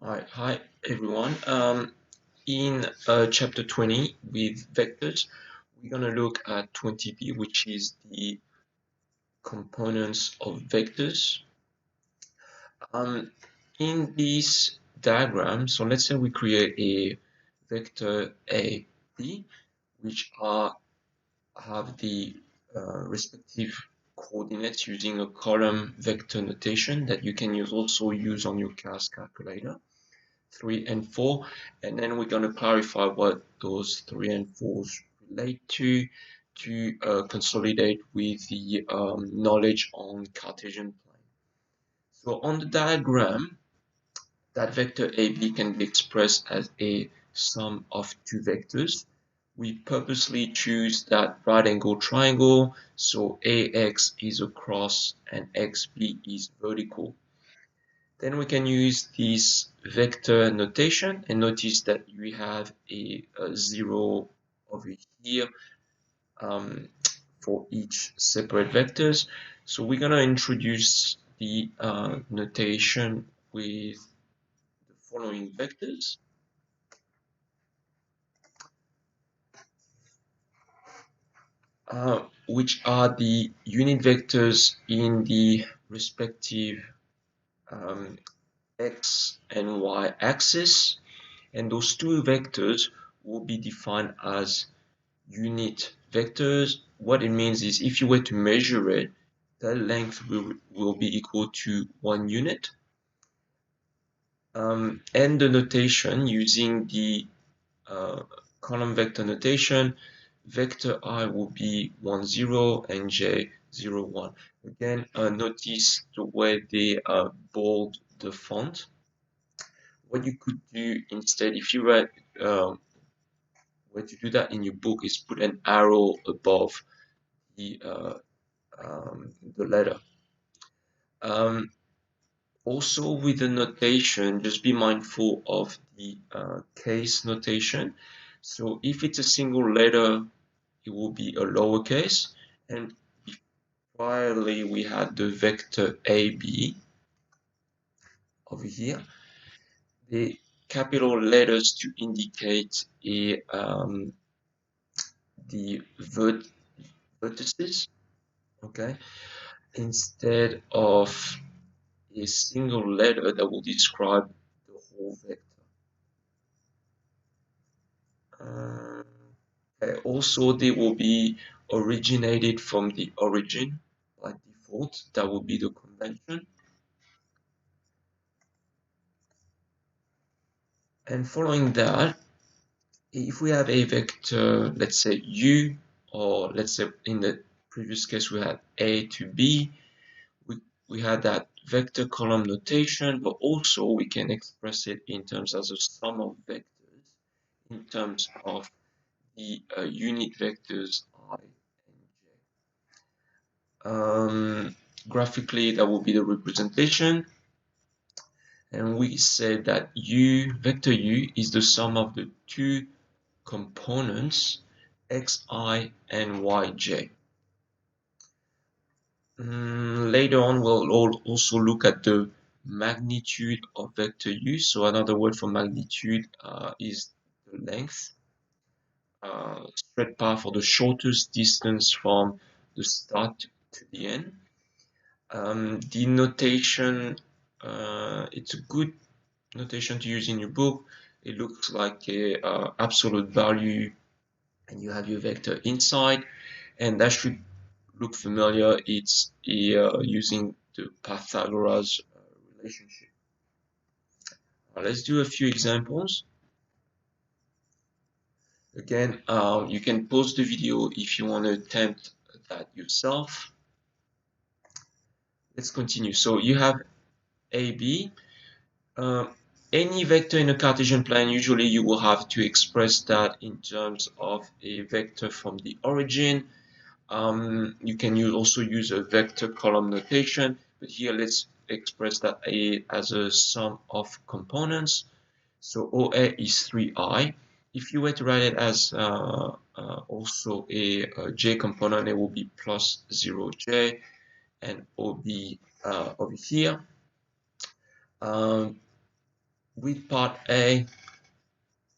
Hi everyone. In chapter 20 with vectors, we're going to look at 20b, which is the components of vectors. In this diagram, so let's say we create a vector A, B, which have the respective coordinates using a column vector notation that you can also use on your CAS calculator. 3 and 4, and then we're going to clarify what those 3 and 4s relate to consolidate with the knowledge on Cartesian plane. So on the diagram, that vector AB can be expressed as a sum of two vectors. We purposely choose that right angle triangle, so AX is across and XB is vertical. Then we can use this vector notation and notice that we have a 0 over here for each separate vectors. So we're going to introduce the notation with the following vectors. Which are the unit vectors in the respective x and y axis. And those two vectors will be defined as unit vectors. What it means is if you were to measure it, the length will be equal to 1 unit. And the notation using the column vector notation, vector I will be 1, 0 and j 0, 1. Again, notice the way they bold the font. What you could do instead, if you write way to do that in your book, is put an arrow above the letter. Also with the notation, just be mindful of the case notation. So if it's a single letter, it will be a lowercase, and priorly we had the vector AB over here. The capital letters to indicate the vertices, okay, instead of a single letter that will describe the whole vector. Also, they will be originated from the origin by default. That will be the convention. And following that, if we have a vector, let's say u, or let's say in the previous case we had a to b, we had that vector column notation, but also we can express it in terms as a sum of vectors in terms of the unit vectors I and j. Graphically, that will be the representation. And we said that vector u is the sum of the two components xi and yj. Later on, we'll also look at the magnitude of vector u. So another word for magnitude is the length, spread path, or the shortest distance from the start to the end. The notation, it's a good notation to use in your book. It looks like a absolute value, and you have your vector inside, and that should look familiar. It's using the Pythagoras relationship. Let's do a few examples. Again, you can pause the video if you want to attempt that yourself. Let's continue. So you have AB. Any vector in a Cartesian plane, usually you will have to express that in terms of a vector from the origin. You can also use a vector column notation, but here let's express that as a sum of components. So OA is 3i. If you were to write it as also a j component, it will be plus 0j, and OB over here. with part A,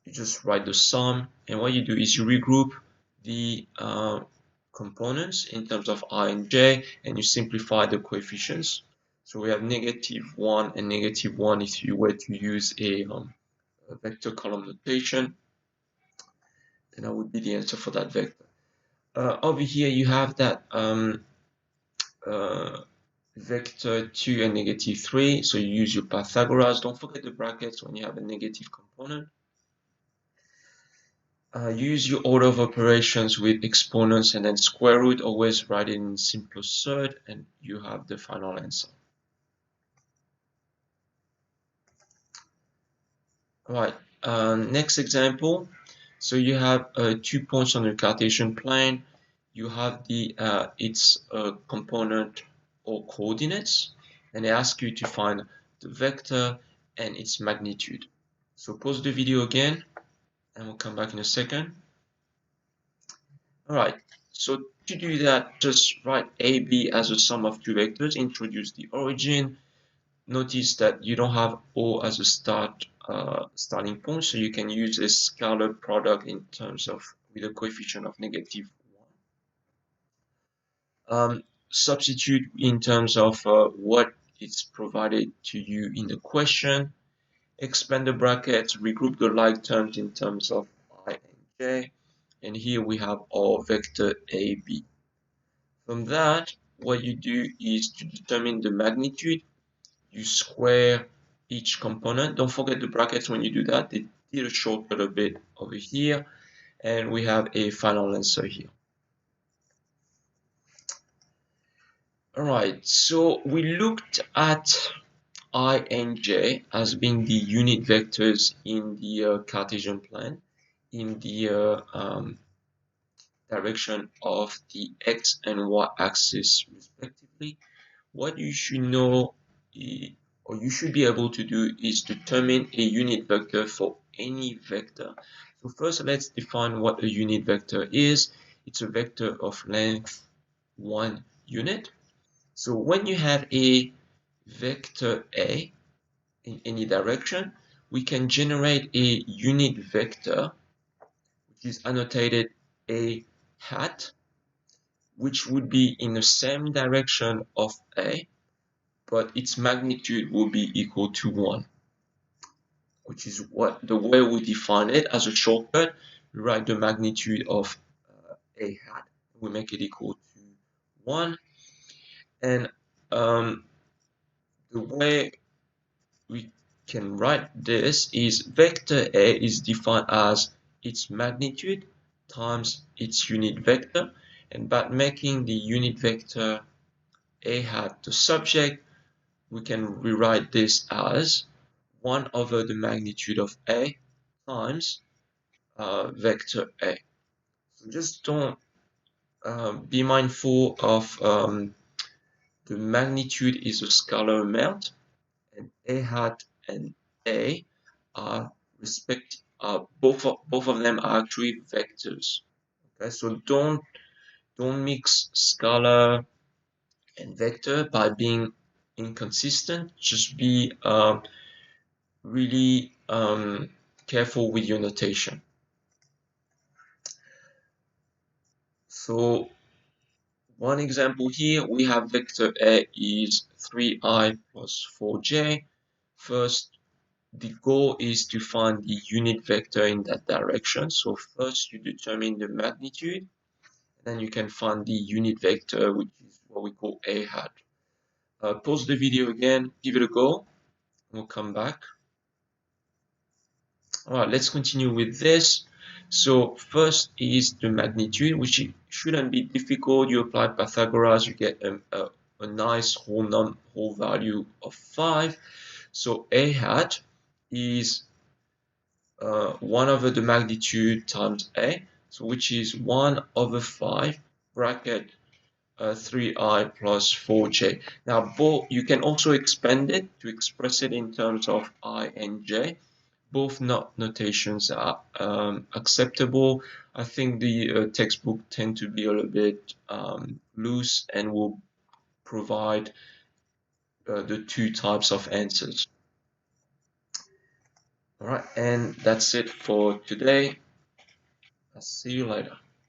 you just write the sum, and what you do is you regroup the components in terms of I and j, and you simplify the coefficients. So we have -1 and -1 if you were to use a vector column notation, then that would be the answer for that vector. Over here you have that uh, vector 2 and -3, so you use your Pythagoras. Don't forget the brackets when you have a negative component. Use your order of operations with exponents and then square root. Always write it in simplest third, and you have the final answer. All right. Next example. So you have 2 points on the Cartesian plane. You have the its component or coordinates, and they ask you to find the vector and its magnitude. So pause the video again, and we'll come back in a second. All right, so to do that, just write AB as a sum of two vectors, introduce the origin. Notice that you don't have O as a starting point, so you can use a scalar product in terms of with a coefficient of -1. Substitute in terms of what is provided to you in the question. Expand the brackets, regroup the like terms in terms of I and j, and here we have our vector AB. From that, what you do is to determine the magnitude, you square each component. Don't forget the brackets when you do that. They did a shortcut a bit over here, and we have a final answer here. All right, so we looked at I and j as being the unit vectors in the Cartesian plane in the direction of the x and y axis respectively. What you should know or you should be able to do is determine a unit vector for any vector. So first let's define what a unit vector is. It's a vector of length 1 unit. So when you have a vector A in any direction, we can generate a unit vector which is annotated A hat, which would be in the same direction of A, but its magnitude will be equal to 1, which is what the way we define it as a shortcut. We write the magnitude of A hat, we make it equal to 1, and the way we can write this is vector A is defined as its magnitude times its unit vector, and by making the unit vector A hat the subject, we can rewrite this as 1 over the magnitude of A times vector A. So just don't be mindful of the magnitude is a scalar amount, and A hat and A are both of them are actually vectors. Okay, so don't mix scalar and vector by being inconsistent. Just be really careful with your notation. So one example here, we have vector A is 3i plus 4j. First, the goal is to find the unit vector in that direction. So first you determine the magnitude, then you can find the unit vector, which is what we call A hat. Pause the video again, give it a go, and we'll come back. All right, let's continue with this. So first is the magnitude, which shouldn't be difficult. You apply Pythagoras, you get a nice whole value of 5. So A hat is 1 over the magnitude times A, so which is 1 over 5 bracket 3i plus 4j. Now both you can also expand it to express it in terms of I and j. Both notations are acceptable. I think the textbook tend to be a little bit loose and will provide the two types of answers. All right, and that's it for today. I'll see you later.